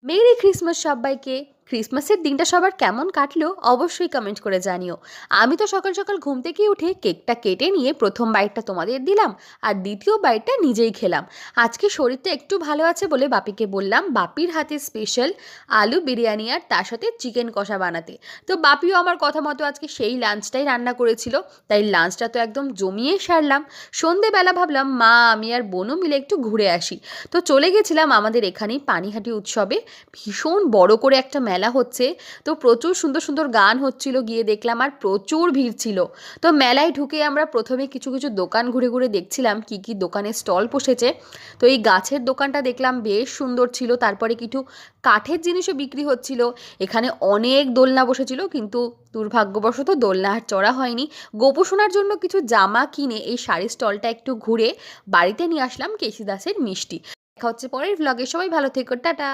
Merry Christmas সবাইকে। ক্রিসমাসের দিনটা সবার কেমন কাটলো অবশ্যই কমেন্ট করে জানিও। আমি তো সকাল সকাল ঘুম থেকে উঠে কেকটা কেটে নিয়ে প্রথম বাইটটা তোমাদের দিলাম, আর দ্বিতীয় বাইটটা নিজেই খেলাম। আজকে শরীরটা একটু ভালো আছে বলে বাপিকে বললাম বাপির হাতে স্পেশাল আলু বিরিয়ানি আর তার সাথে চিকেন কষা বানাতে। তো বাপিও আমার কথা মতো আজকে সেই লাঞ্চটাই রান্না করেছিল, তাই লাঞ্চটা তো একদম জমিয়ে সারলাম। সন্ধেবেলা ভাবলাম মা আমি আর বোনও মিলে একটু ঘুরে আসি। তো চলে গেছিলাম আমাদের এখানেই পানিহাটি উৎসবে। ভীষণ বড় করে একটা মেলা হচ্ছে, তো প্রচুর সুন্দর সুন্দর গান হচ্ছিল, গিয়ে দেখলাম আর প্রচুর ভিড় ছিল। তো মেলায় ঢুকে আমরা প্রথমে কিছু কিছু দোকান ঘুরে ঘুরে দেখছিলাম কি কি দোকানে স্টল বসেছে। তো এই গাছের দোকানটা দেখলাম বেশ সুন্দর ছিল, তারপরে কিছু কাঠের জিনিসও বিক্রি হচ্ছিল। এখানে অনেক দোলনা বসেছিল, কিন্তু দুর্ভাগ্যবশত দোলনা আর চড়া হয়নি। গোপোষণার জন্য কিছু জামা কিনে এই শাড়ির স্টলটা একটু ঘুরে বাড়িতে নিয়ে আসলাম কেশি দাসের মিষ্টি। দেখা হচ্ছে পরের ভ্লগে, সবাই ভালো থেকো, টাটা।